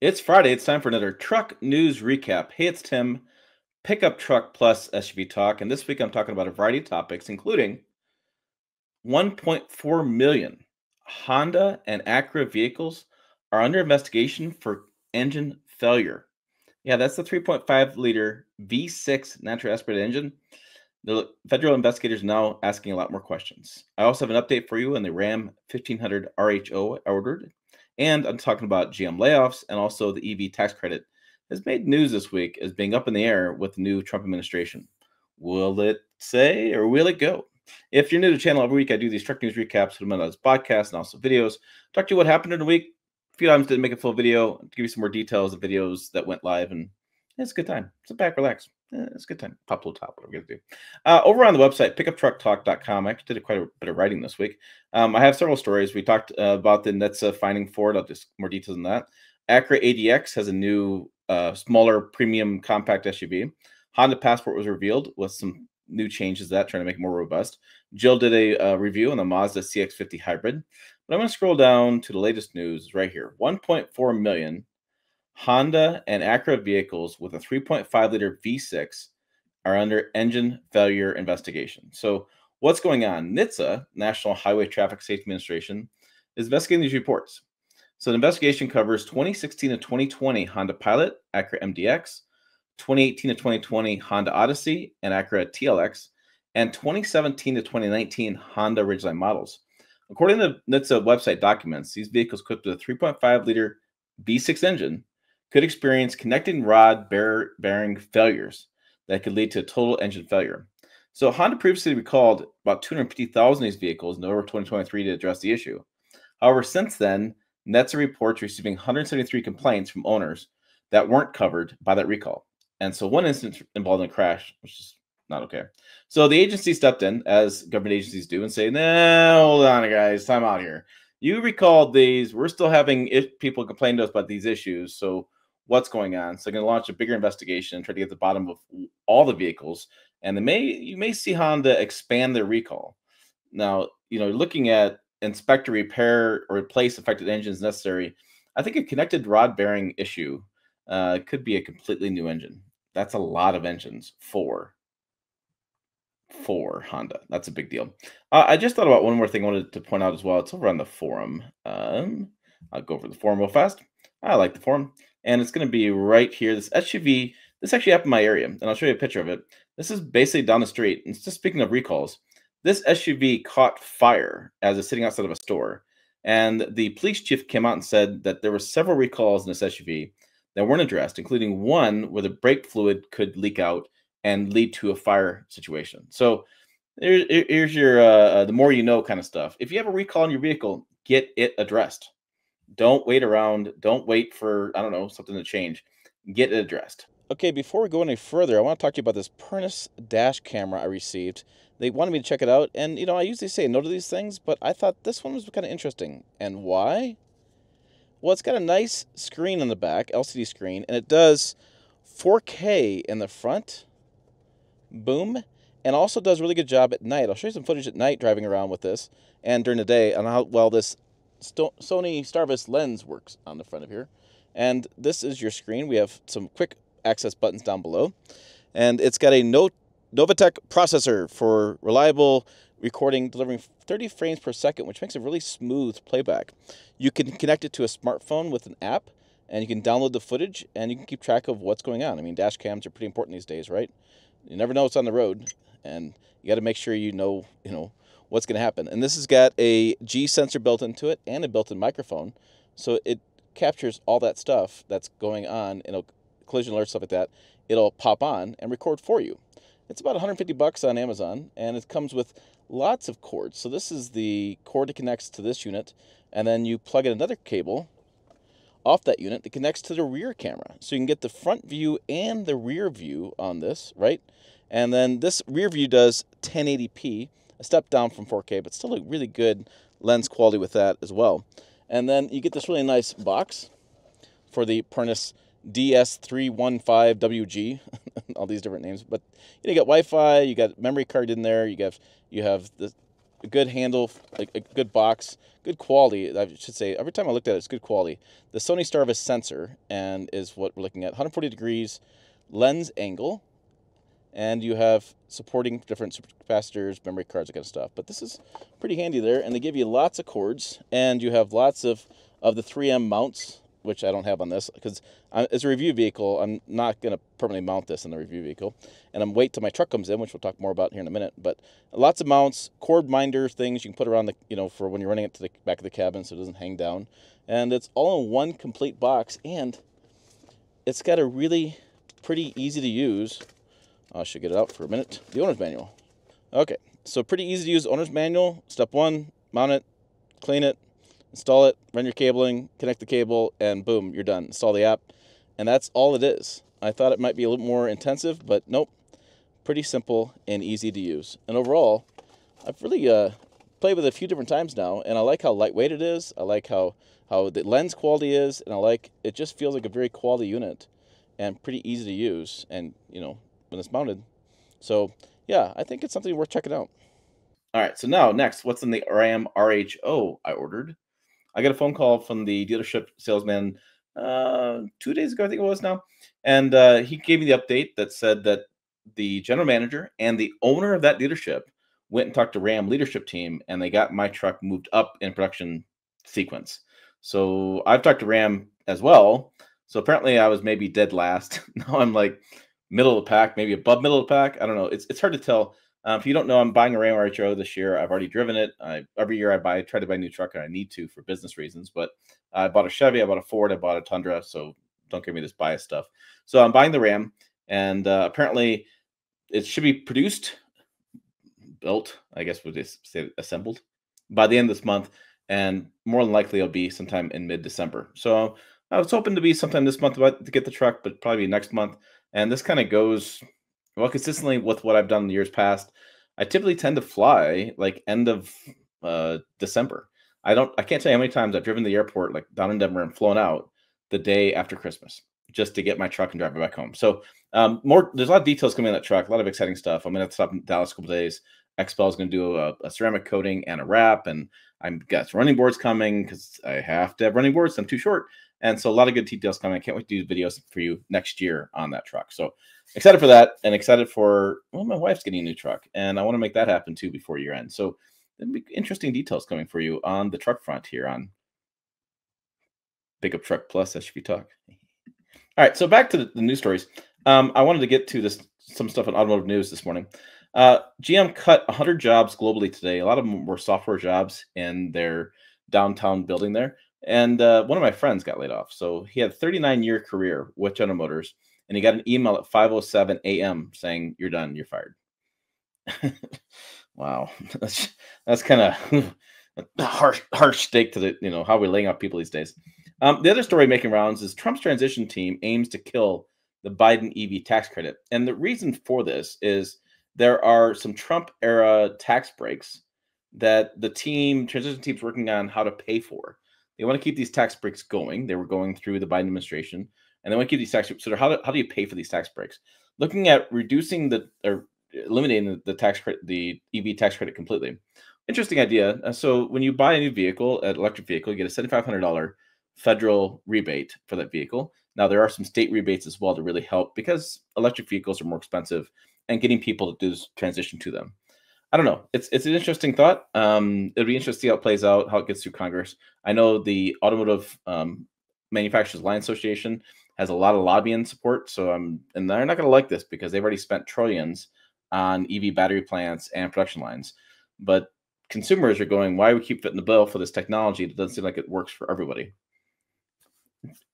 It's Friday. It's time for another truck news recap. Hey, it's Tim, pickup truck plus SUV talk. And this week I'm talking about a variety of topics, including 1.4 million Honda and Acura vehicles are under investigation for engine failure. Yeah, that's the 3.5-liter V6 natural aspirated engine. The federal investigators are now asking a lot more questions. I also have an update for you on the Ram 1500 RHO I ordered. And I'm talking about GM layoffs, and also the EV tax credit has made news this week as being up in the air with the new Trump administration. Will it say or will it go? If you're new to the channel, every week I do these truck news recaps, put them on this podcast and also videos. Talk to you what happened in the week. A few times didn't make a full video. Give you some more details of videos that went live, and it's a good time. Sit back, relax. It's a good time. Pop a little top, whatever we're going to do. Over on the website, pickuptrucktalk.com, I actually did quite a bit of writing this week. I have several stories. We talked about the NHTSA finding Ford. I'll just more details on that. Acura ADX has a new, smaller premium compact SUV. Honda Passport was revealed with some new changes to that, trying to make it more robust. Jill did a review on the Mazda CX-50 hybrid. But I'm going to scroll down to the latest news right here. 1.4 million Honda and Acura vehicles with a 3.5-liter V6 are under engine failure investigation. So what's going on? NHTSA, National Highway Traffic Safety Administration, is investigating these reports. So the investigation covers 2016 to 2020 Honda Pilot, Acura MDX, 2018 to 2020 Honda Odyssey and Acura TLX, and 2017 to 2019 Honda Ridgeline models. According to NHTSA website documents, these vehicles equipped with a 3.5-liter V6 engine could experience connecting rod bearing failures that could lead to total engine failure. So Honda previously recalled about 250,000 of these vehicles in November 2023 to address the issue. However, since then, NHTSA reports receiving 173 complaints from owners that weren't covered by that recall. And so one instance involved in a crash, which is not okay. So the agency stepped in, as government agencies do, and say, "No, hold on, guys, time out here. You recalled these. We're still having people complain to us about these issues. So what's going on?" So they're going to launch a bigger investigation and try to get to the bottom of all the vehicles. And you may see Honda expand their recall. Now, looking at inspect, repair, or replace affected engines necessary, I think a connected rod bearing issue could be a completely new engine. That's a lot of engines for Honda. That's a big deal. I just thought about one more thing I wanted to point out as well. It's over on the forum. I'll go over the forum real fast. I like the forum. And it's going to be right here. This SUV, this actually happened in my area, and I'll show you a picture of it. This is basically down the street. And just speaking of recalls, this SUV caught fire as it's sitting outside of a store. And the police chief came out and said that there were several recalls in this SUV that weren't addressed, including one where the brake fluid could leak out and lead to a fire situation. So here's your the more you know kind of stuff. If you have a recall on your vehicle, get it addressed. Don't wait around. Don't wait for, I don't know, something to change. Get it addressed. Okay, before we go any further, I want to talk to you about this Peris dash camera I received. They wanted me to check it out, and I usually say no to these things, but I thought this one was kind of interesting. And why? Well, it's got a nice screen on the back, LCD screen, and it does 4K in the front. Boom. And also does a really good job at night. I'll show you some footage at night driving around with this and during the day on how well this Sony Starvis lens works on the front of here. And this is your screen. We have some quick access buttons down below. And it's got a Novatech processor for reliable recording, delivering 30 frames per second, which makes a really smooth playback. You can connect it to a smartphone with an app, and you can download the footage, and you can keep track of what's going on. I mean, dash cams are pretty important these days, right? You never know what's on the road, and you got to make sure you know what's going to happen. And this has got a G sensor built into it and a built-in microphone, so it captures all that stuff that's going on, collision alerts, stuff like that. It'll pop on and record for you. It's about $150 on Amazon, and it comes with lots of cords. So this is the cord that connects to this unit, and then you plug in another cable off that unit that connects to the rear camera. So you can get the front view and the rear view on this, right? And then this rear view does 1080p, a step down from 4K, but still a really good lens quality with that as well. And then you get this really nice box for the Peris DS315WG, all these different names. But you got Wi-Fi, you got memory card in there, you have this a good handle, a good box, good quality. I should say, every time I looked at it, it's good quality. The Sony Starvis sensor and is what we're looking at. 140 degrees lens angle, and you have supporting different capacitors, memory cards, that kind of stuff. But this is pretty handy there, and they give you lots of cords, and you have lots of the 3M mounts, which I don't have on this because as a review vehicle, I'm not going to permanently mount this in the review vehicle, and I'm wait till my truck comes in, which we'll talk more about here in a minute. But lots of mounts, cord minder things you can put around the for when you're running it to the back of the cabin so it doesn't hang down, and it's all in one complete box, and it's got a really pretty easy to use. I should get it out for a minute. The owner's manual. Okay, so pretty easy to use owner's manual. Step 1, mount it, clean it, install it, run your cabling, connect the cable, and boom, you're done. Install the app, and that's all it is. I thought it might be a little more intensive, but nope. Pretty simple and easy to use. And overall, I've really played with it a few different times now, and I like how lightweight it is. I like how the lens quality is, and I like it. Just feels like a very quality unit and pretty easy to use, and when it's mounted. So yeah, I think it's something worth checking out. All right, so now next, what's in the Ram RHO I ordered? I got a phone call from the dealership salesman 2 days ago, I think it was now, and he gave me the update that said that the general manager and the owner of that dealership went and talked to Ram leadership team, and they got my truck moved up in production sequence. So I've talked to Ram as well. So apparently I was maybe dead last. Now I'm like middle of the pack, maybe above middle of the pack. I don't know. It's hard to tell. If you don't know, I'm buying a Ram RHO this year. I've already driven it. Every year try to buy a new truck, and I need to for business reasons. But I bought a Chevy, I bought a Ford, I bought a Tundra. So don't give me this bias stuff. So I'm buying the Ram, and apparently it should be produced, built, I guess would say assembled by the end of this month, and more than likely it'll be sometime in mid-December. So I was hoping to be sometime this month to get the truck, but probably next month. And this kind of goes well consistently with what I've done in the years past. I typically tend to fly like end of December. I can't tell you how many times I've driven to the airport like down in Denver and flown out the day after Christmas just to get my truck and drive it back home. So there's a lot of details coming in that truck, a lot of exciting stuff. I'm gonna have to stop in Dallas a couple days. XPEL is gonna do a ceramic coating and a wrap, and I've got running boards coming because I have to have running boards. I'm too short. And so a lot of good details coming. I can't wait to do videos for you next year on that truck. So excited for that, and excited for, well, my wife's getting a new truck, and I want to make that happen too before year end. So there'll be interesting details coming for you on the truck front here on Big Up Truck Plus SUV Talk. All right, so back to the news stories. I wanted to get to some stuff on automotive news this morning. GM cut 100 jobs globally today. A lot of them were software jobs in their downtown building there. And one of my friends got laid off. So he had a 39-year career with General Motors, and he got an email at 5:07 a.m. saying, "You're done. You're fired." Wow, that's kind of harsh stake to the how we're laying off people these days. The other story making rounds is Trump's transition team aims to kill the Biden EV tax credit, and the reason for this is there are some Trump era tax breaks that the transition team's working on how to pay for. They want to keep these tax breaks going. They were going through the Biden administration, and they want to keep these tax breaks. So how do you pay for these tax breaks? Looking at reducing or eliminating the tax credit, the EV tax credit completely. Interesting idea. So when you buy a new vehicle, an electric vehicle, you get a $7,500 federal rebate for that vehicle. Now there are some state rebates as well to really help because electric vehicles are more expensive, and getting people to do this transition to them. I don't know. It's an interesting thought. It'll be interesting to see how it plays out, how it gets through Congress. I know the Automotive Manufacturers Alliance Association has a lot of lobbying support, and they're not going to like this because they've already spent trillions on EV battery plants and production lines. But consumers are going, why do we keep fitting the bill for this technology that doesn't seem like it works for everybody?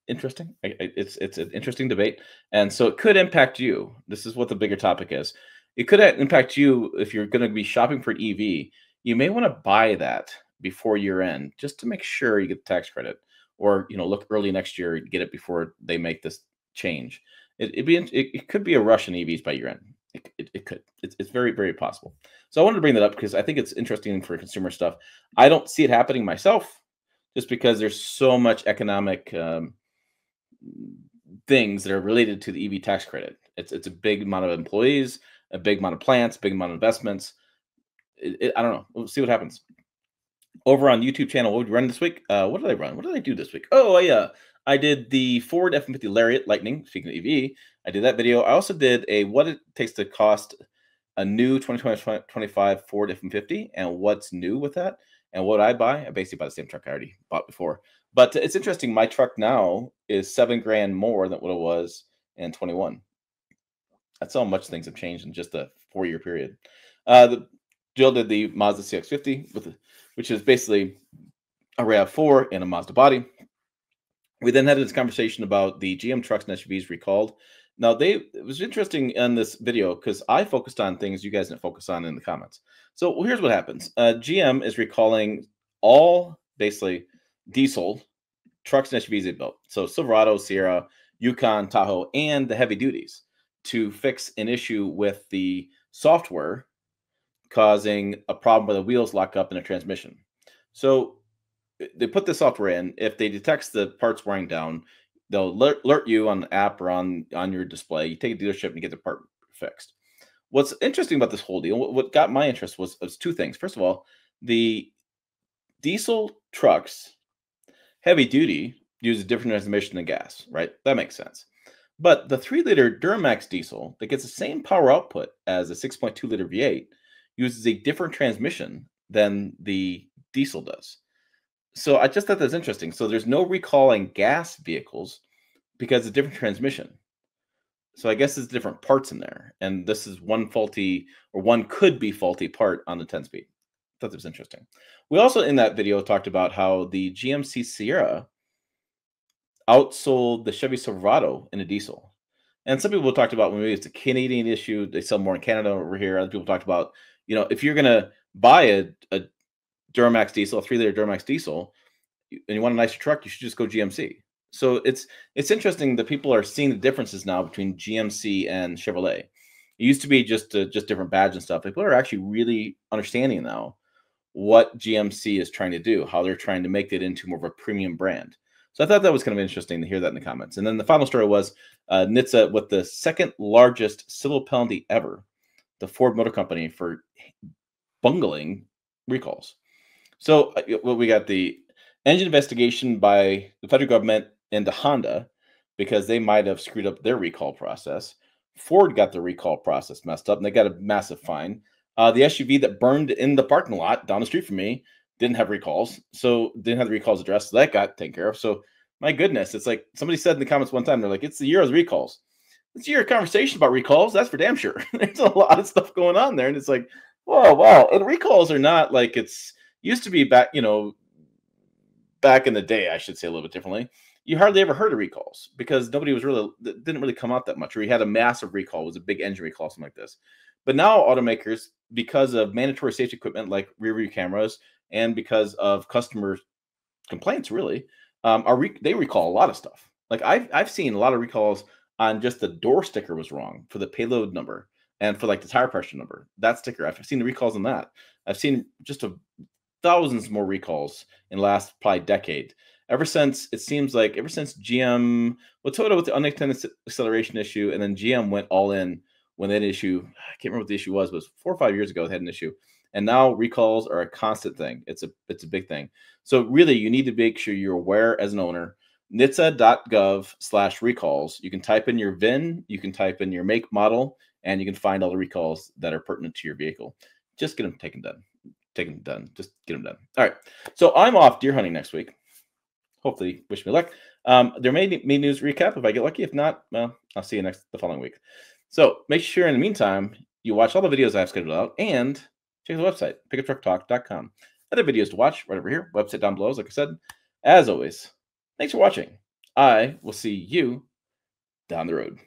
Interesting. It's an interesting debate, and so it could impact you. This is what the bigger topic is. It could impact you if you're going to be shopping for an EV. You may want to buy that before year end just to make sure you get the tax credit, or look early next year and get it before they make this change. It could be a rush in EVs by year end. It could. It's very, very possible. So I wanted to bring that up because I think it's interesting for consumer stuff. I don't see it happening myself, just because there's so much economic things that are related to the EV tax credit. It's a big amount of employees, a big amount of plants, big amount of investments. I don't know. We'll see what happens. Over on YouTube channel, what would you run this week? What did I run? What did I do this week? Oh, I did the Ford F-150 Lariat Lightning. Speaking of EV, I did that video. I also did a what it takes to cost a new 2025 Ford F-150 and what's new with that and what I buy. I basically buy the same truck I already bought before. But it's interesting. My truck now is $7,000 more than what it was in 21. That's how much things have changed in just a 4-year period. Jill did the Mazda CX-50 which is basically a RAV4 and a Mazda body. We then had this conversation about the GM trucks and SUVs recalled. Now, it was interesting in this video because I focused on things you guys didn't focus on in the comments. So here's what happens. GM is recalling all basically diesel trucks and SUVs they built. So Silverado, Sierra, Yukon, Tahoe, and the heavy duties to fix an issue with the software causing a problem where the wheels lock up in a transmission. So they put the software in. If they detects the parts wearing down, they'll alert you on the app or on your display. You take a dealership and you get the part fixed. What's interesting about this whole deal, what got my interest was two things. First of all, the diesel trucks, heavy duty, use a different transmission than gas, right? That makes sense. But the 3-liter Duramax diesel that gets the same power output as a 6.2-liter V8 uses a different transmission than the diesel does. So I just thought that's interesting. So there's no recalling gas vehicles because it's a different transmission. So I guess there's different parts in there. And this is one faulty or one could be faulty part on the 10-speed. Thought that was interesting. We also in that video talked about how the GMC Sierra outsold the Chevy Silverado in a diesel. And some people talked about maybe it's a Canadian issue. They sell more in Canada over here. Other people talked about, if you're going to buy a Duramax diesel, a 3-liter Duramax diesel, and you want a nicer truck, you should just go GMC. So it's interesting that people are seeing the differences now between GMC and Chevrolet. It used to be just different badge and stuff. People are actually really understanding now what GMC is trying to do, how they're trying to make it into more of a premium brand. So I thought that was kind of interesting to hear that in the comments. And then the final story was NHTSA with the second largest civil penalty ever, the Ford Motor Company for bungling recalls. So we got the engine investigation by the federal government into Honda because they might have screwed up their recall process. Ford got the recall process messed up and they got a massive fine. The SUV that burned in the parking lot down the street from me didn't have recalls, so didn't have the recalls addressed. So that got taken care of. So my goodness, it's like somebody said in the comments one time, they're like, it's the year of the recalls. It's a year of conversation about recalls. That's for damn sure. There's a lot of stuff going on there. And it's like, whoa, wow. And recalls are not like it's used to be back, back in the day, I should say a little bit differently. You hardly ever heard of recalls because nobody didn't really come out that much, or you had a massive recall, it was a big engine recall, something like this. But now automakers, because of mandatory safety equipment like rear view cameras and because of customer complaints, really, they recall a lot of stuff. Like I've seen a lot of recalls on just the door sticker was wrong for the payload number and for like the tire pressure number. That sticker, I've seen the recalls on that. I've seen just thousands more recalls in the last probably decade. Ever since GM, Toyota with the unintended acceleration issue, and then GM went all in when that issue, I can't remember what the issue was, but it was 4 or 5 years ago they had an issue. And now recalls are a constant thing. It's a big thing. So really, you need to make sure you're aware as an owner. NHTSA.gov/recalls. You can type in your VIN, you can type in your make, model, and you can find all the recalls that are pertinent to your vehicle. Just get them done. Just get them done. All right. So I'm off deer hunting next week. Hopefully, wish me luck. There may be news recap if I get lucky. If not, well, I'll see you the following week. So make sure in the meantime, you watch all the videos I've scheduled out and check the website, pickuptrucktalk.com. Other videos to watch right over here, website down below, like I said. As always, thanks for watching. I will see you down the road.